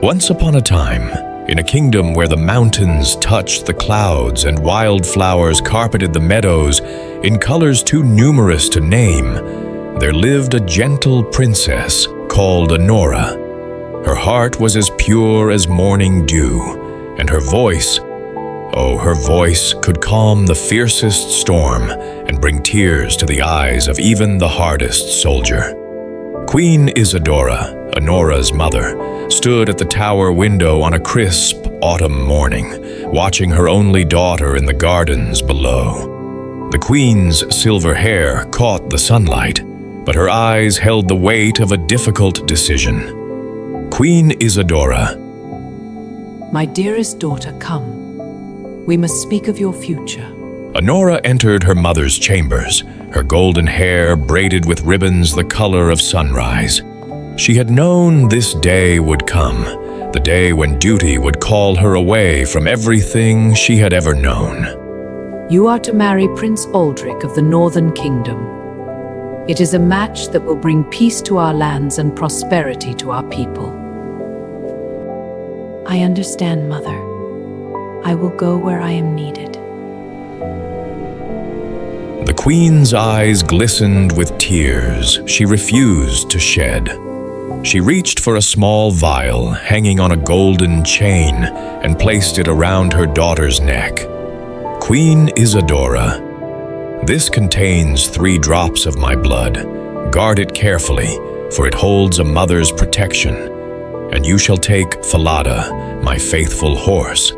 Once upon a time, in a kingdom where the mountains touched the clouds and wildflowers carpeted the meadows in colors too numerous to name, there lived a gentle princess called Anora. Her heart was as pure as morning dew, and her voice could calm the fiercest storm and bring tears to the eyes of even the hardest soldier. Queen Isadora, Anora's mother, stood at the tower window on a crisp autumn morning, watching her only daughter in the gardens below. The queen's silver hair caught the sunlight, but her eyes held the weight of a difficult decision. Queen Isadora. My dearest daughter, come. We must speak of your future. Anora entered her mother's chambers, her golden hair braided with ribbons the color of sunrise. She had known this day would come, the day when duty would call her away from everything she had ever known. You are to marry Prince Aldrich of the Northern Kingdom. It is a match that will bring peace to our lands and prosperity to our people. I understand, Mother. I will go where I am needed. The queen's eyes glistened with tears she refused to shed. She reached for a small vial hanging on a golden chain and placed it around her daughter's neck. Queen Isadora, this contains 3 drops of my blood. Guard it carefully, for it holds a mother's protection. And you shall take Falada, my faithful horse.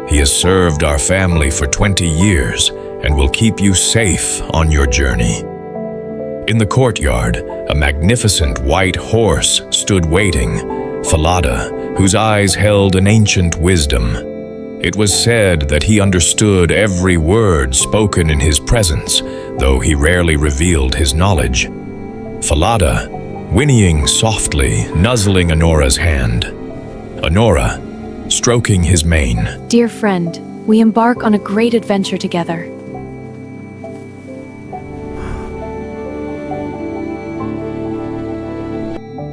He has served our family for 20 years and will keep you safe on your journey. In the courtyard, a magnificent white horse stood waiting, Falada, whose eyes held an ancient wisdom. It was said that he understood every word spoken in his presence, though he rarely revealed his knowledge. Falada, whinnying softly, nuzzling Anora's hand. Anora, stroking his mane. Dear friend, we embark on a great adventure together.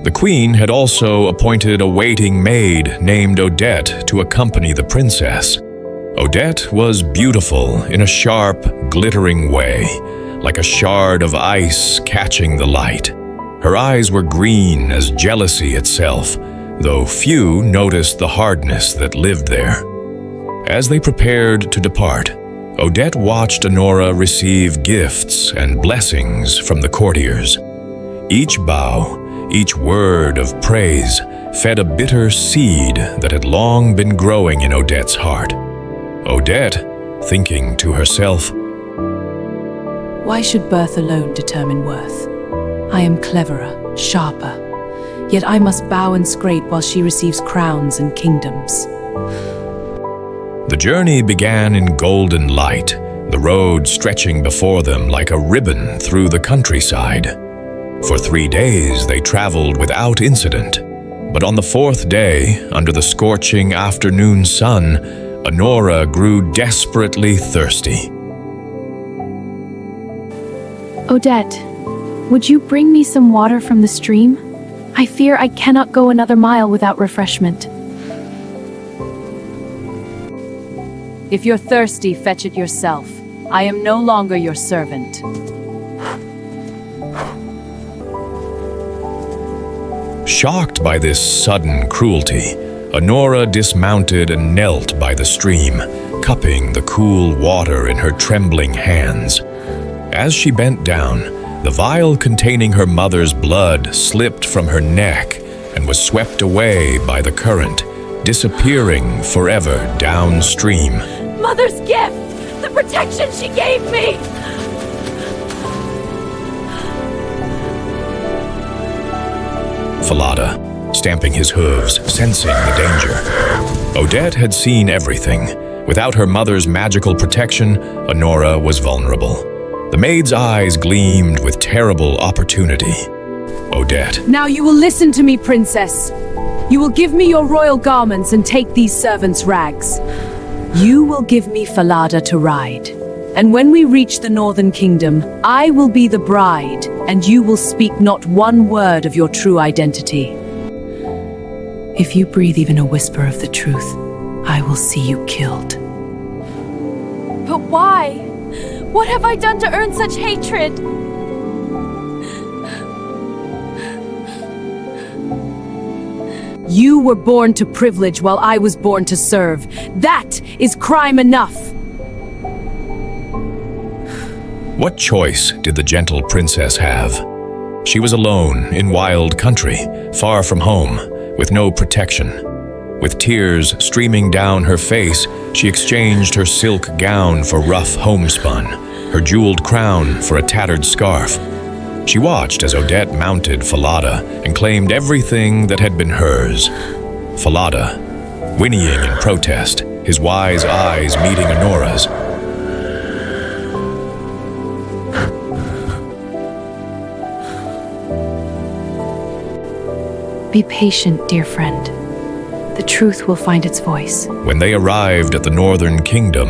The queen had also appointed a waiting maid named Odette to accompany the princess. Odette was beautiful in a sharp, glittering way, like a shard of ice catching the light. Her eyes were green as jealousy itself, though few noticed the hardness that lived there. As they prepared to depart, Odette watched Anora receive gifts and blessings from the courtiers. Each bow, each word of praise fed a bitter seed that had long been growing in Odette's heart. Odette, thinking to herself, Why should birth alone determine worth? I am cleverer, sharper, yet I must bow and scrape while she receives crowns and kingdoms. The journey began in golden light, the road stretching before them like a ribbon through the countryside. For 3 days they traveled without incident, but on the 4th day, under the scorching afternoon sun, Anora grew desperately thirsty. Odette, would you bring me some water from the stream? I fear I cannot go another mile without refreshment. If you're thirsty, fetch it yourself. I am no longer your servant. Shocked by this sudden cruelty, Anora dismounted and knelt by the stream, cupping the cool water in her trembling hands. As she bent down, the vial containing her mother's blood slipped from her neck and was swept away by the current, disappearing forever downstream. Mother's gift! The protection she gave me! Falada, stamping his hooves, sensing the danger. Odette had seen everything. Without her mother's magical protection, Anora was vulnerable. The maid's eyes gleamed with terrible opportunity. Odette. Now you will listen to me, princess. You will give me your royal garments and take these servants' rags. You will give me Falada to ride. And when we reach the Northern Kingdom, I will be the bride, and you will speak not one word of your true identity. If you breathe even a whisper of the truth, I will see you killed. But why? What have I done to earn such hatred? You were born to privilege while I was born to serve. That is crime enough. What choice did the gentle princess have? She was alone in wild country, far from home, with no protection. With tears streaming down her face, she exchanged her silk gown for rough homespun, her jeweled crown for a tattered scarf. She watched as Odette mounted Falada and claimed everything that had been hers. Falada, whinnying in protest, his wise eyes meeting Anora's. Be patient, dear friend. The truth will find its voice. When they arrived at the northern kingdom,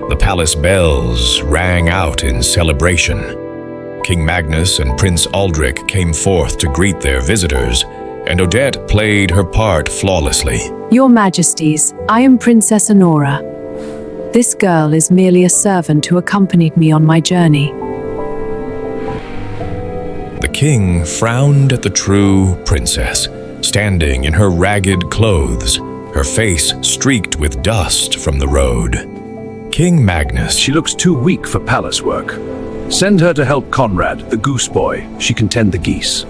the palace bells rang out in celebration. King Magnus and Prince Aldrich came forth to greet their visitors, and Odette played her part flawlessly. Your Majesties, I am Princess Anora. This girl is merely a servant who accompanied me on my journey. The king frowned at the true princess, standing in her ragged clothes, her face streaked with dust from the road. King Magnus, She looks too weak for palace work. Send her to help Conrad, the goose boy. She can tend the geese.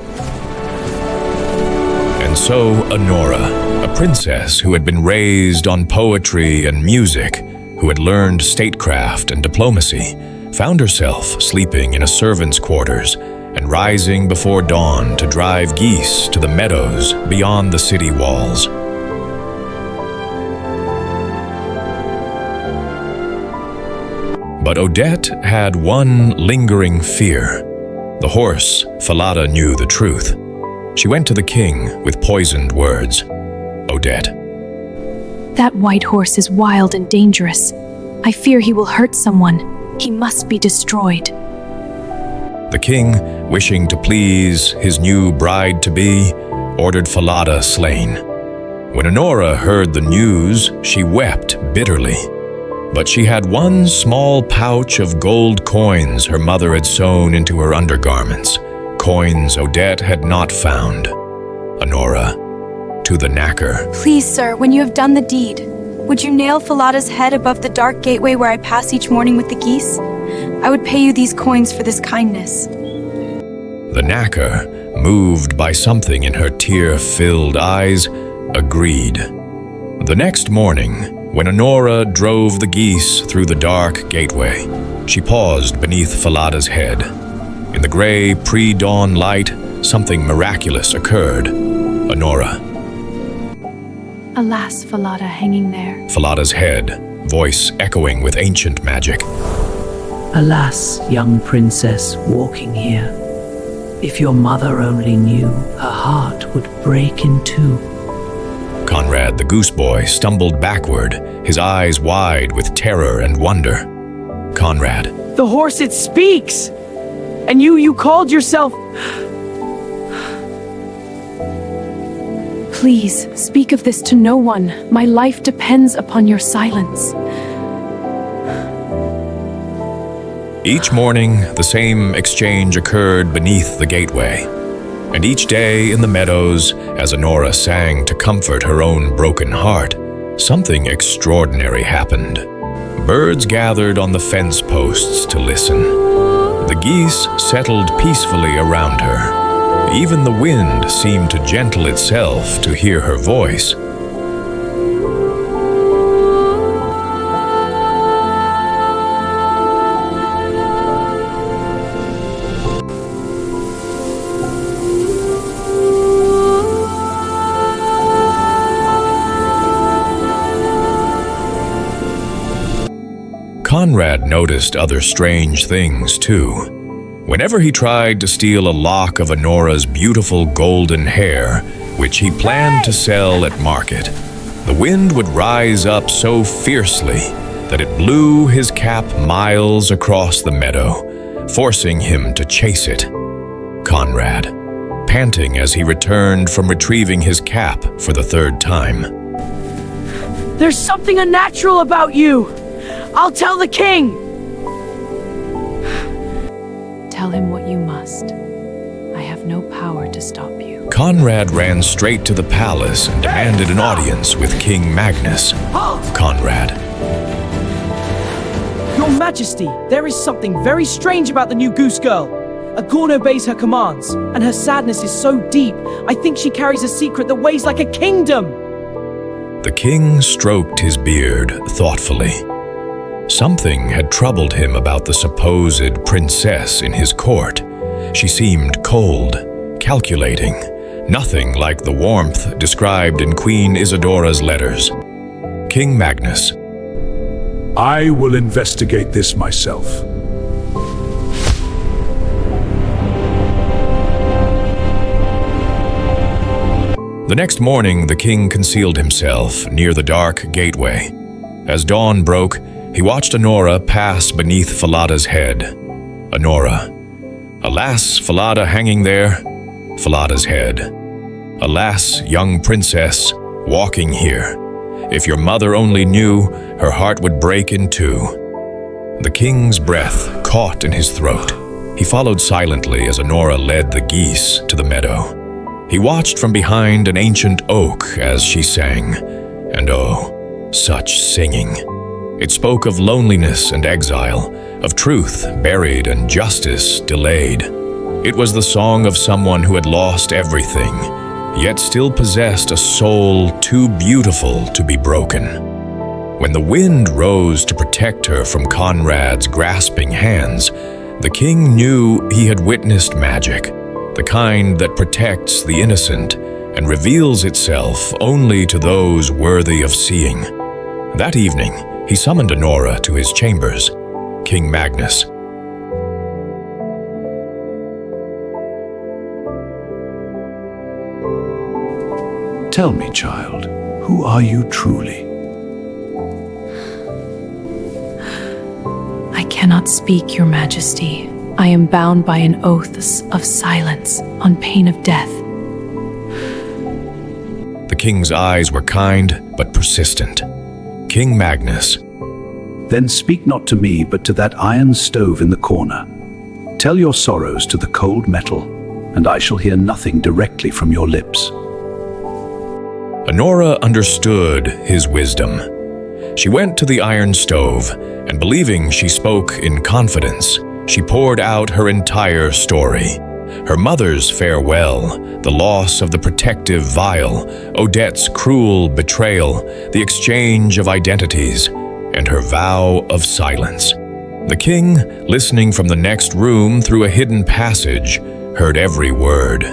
and so Anora, a princess who had been raised on poetry and music, who had learned statecraft and diplomacy, found herself sleeping in a servant's quarters and rising before dawn to drive geese to the meadows beyond the city walls. But Odette had one lingering fear. The horse, Falada, knew the truth. She went to the king with poisoned words. Odette, That white horse is wild and dangerous. I fear he will hurt someone. He must be destroyed. the king, wishing to please his new bride-to-be, ordered Falada slain. When Anora heard the news, she wept bitterly. But she had one small pouch of gold coins her mother had sewn into her undergarments, coins Odette had not found. Anora, to the knacker. Please, sir, when you have done the deed, would you nail Falada's head above the dark gateway where I pass each morning with the geese? I would pay you these coins for this kindness. The knacker, moved by something in her tear-filled eyes, agreed. The next morning, when Anora drove the geese through the dark gateway, she paused beneath Falada's head. In the gray pre-dawn light, something miraculous occurred. Anora, Alas, Falada hanging there. Falada's head, voice echoing with ancient magic. Alas, young princess walking here. If your mother only knew, her heart would break in two. Conrad the goose boy stumbled backward, his eyes wide with terror and wonder. Conrad, The horse, it speaks! And you called yourself... Please, speak of this to no one. My life depends upon your silence. each morning the same exchange occurred beneath the gateway. And each day in the meadows, as Anora sang to comfort her own broken heart, something extraordinary happened. Birds gathered on the fence posts to listen. The geese settled peacefully around her. Even the wind seemed to gentle itself to hear her voice. Conrad noticed other strange things, too. Whenever he tried to steal a lock of Anora's beautiful golden hair, which he planned to sell at market, the wind would rise up so fiercely that it blew his cap miles across the meadow, forcing him to chase it. Conrad, panting as he returned from retrieving his cap for the third time. There's something unnatural about you! I'll tell the king! Tell him what you must. I have no power to stop you. Conrad ran straight to the palace and demanded an audience with King Magnus. Conrad. Your Majesty, there is something very strange about the new Goose Girl. A Gorn obeys her commands, and her sadness is so deep, I think she carries a secret that weighs like a kingdom. The king stroked his beard thoughtfully. Something had troubled him about the supposed princess in his court. She seemed cold, calculating, nothing like the warmth described in Queen Isadora's letters. King Magnus. I will investigate this myself. The next morning, the king concealed himself near the dark gateway. As dawn broke, he watched Anora pass beneath Falada's head. Anora. Alas, Falada hanging there, Falada's head. Alas, young princess, walking here. If your mother only knew, her heart would break in two. The king's breath caught in his throat. He followed silently as Anora led the geese to the meadow. He watched from behind an ancient oak as she sang, and oh, such singing. It spoke of loneliness and exile, of truth buried and justice delayed. It was the song of someone who had lost everything, yet still possessed a soul too beautiful to be broken. When the wind rose to protect her from Conrad's grasping hands, the king knew he had witnessed magic, the kind that protects the innocent and reveals itself only to those worthy of seeing. That evening, he summoned Anora to his chambers. King Magnus. Tell me, child, who are you truly? I cannot speak, Your Majesty. I am bound by an oath of silence on pain of death. The king's eyes were kind but persistent. King Magnus. Then speak not to me, but to that iron stove in the corner. Tell your sorrows to the cold metal, and I shall hear nothing directly from your lips. Anora understood his wisdom. She went to the iron stove, and believing she spoke in confidence, she poured out her entire story. Her mother's farewell, the loss of the protective vial, Odette's cruel betrayal, the exchange of identities, and her vow of silence. The king, listening from the next room through a hidden passage, heard every word.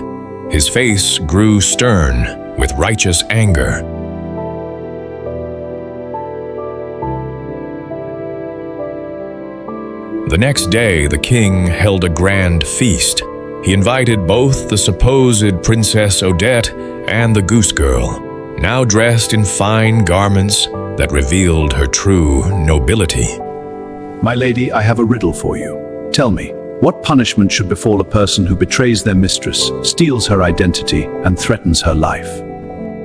His face grew stern with righteous anger. The next day, the king held a grand feast. He invited both the supposed Princess Odette and the Goose Girl, now dressed in fine garments that revealed her true nobility. My lady, I have a riddle for you. Tell me, what punishment should befall a person who betrays their mistress, steals her identity, and threatens her life?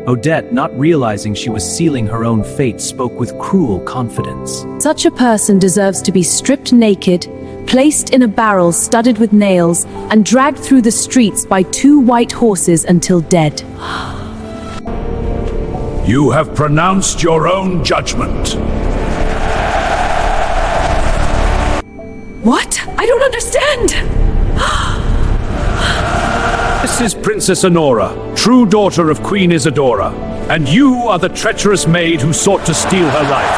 Odette, not realizing she was sealing her own fate, spoke with cruel confidence. Such a person deserves to be stripped naked, placed in a barrel studded with nails, and dragged through the streets by 2 white horses until dead. You have pronounced your own judgment. What? I don't understand! This is Princess Anora, true daughter of Queen Isadora, and you are the treacherous maid who sought to steal her life.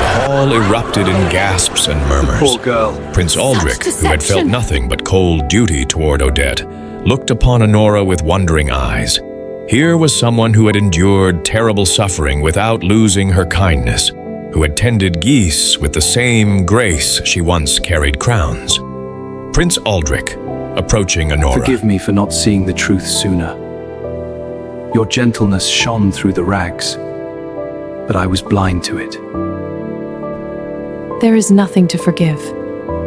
The hall erupted in gasps and murmurs. Poor girl. Prince Aldrich, who had felt nothing but cold duty toward Odette, looked upon Anora with wondering eyes. Here was someone who had endured terrible suffering without losing her kindness, who had tended geese with the same grace she once carried crowns. Prince Aldrich, approaching Anora. Forgive me for not seeing the truth sooner. Your gentleness shone through the rags, but I was blind to it. There is nothing to forgive.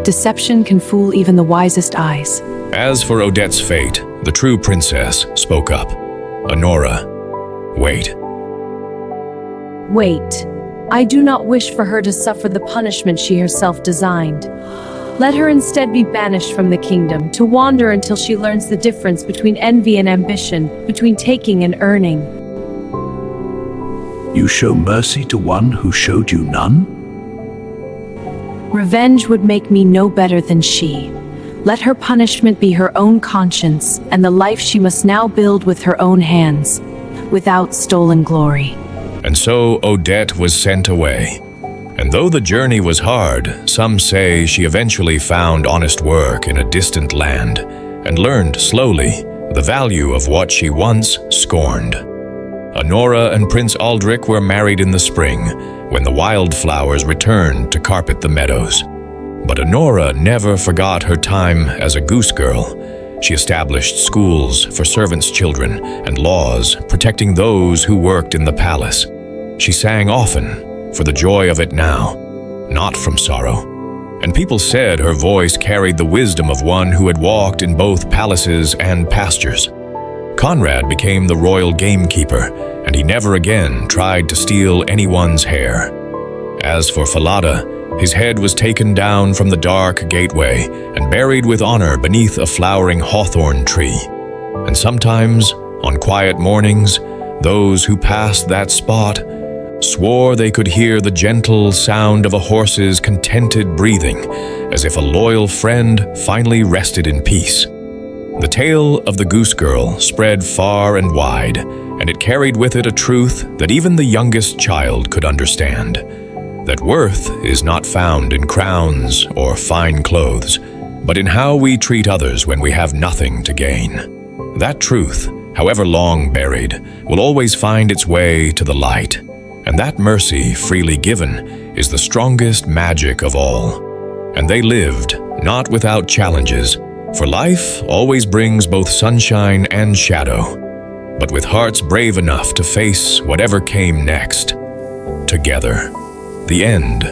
Deception can fool even the wisest eyes. As for Odette's fate, the true princess spoke up. Anora, wait. Wait. I do not wish for her to suffer the punishment she herself designed. Let her instead be banished from the kingdom, to wander until she learns the difference between envy and ambition, between taking and earning. You show mercy to one who showed you none? Revenge would make me no better than she. Let her punishment be her own conscience and the life she must now build with her own hands, without stolen glory. And so Odette was sent away. And though the journey was hard, some say she eventually found honest work in a distant land and learned slowly the value of what she once scorned. Anora and Prince Aldrich were married in the spring, when the wildflowers returned to carpet the meadows. But Anora never forgot her time as a goose girl. She established schools for servants' children and laws protecting those who worked in the palace. She sang often, for the joy of it now, not from sorrow. And people said her voice carried the wisdom of one who had walked in both palaces and pastures. Conrad became the royal gamekeeper, and he never again tried to steal anyone's hair. As for Falada, his head was taken down from the dark gateway and buried with honor beneath a flowering hawthorn tree. And sometimes, on quiet mornings, those who passed that spot swore they could hear the gentle sound of a horse's contented breathing, as if a loyal friend finally rested in peace. The tale of the Goose Girl spread far and wide, and it carried with it a truth that even the youngest child could understand. That worth is not found in crowns or fine clothes, but in how we treat others when we have nothing to gain. That truth, however long buried, will always find its way to the light, and that mercy freely given is the strongest magic of all. And they lived, not without challenges, for life always brings both sunshine and shadow, but with hearts brave enough to face whatever came next, together. The end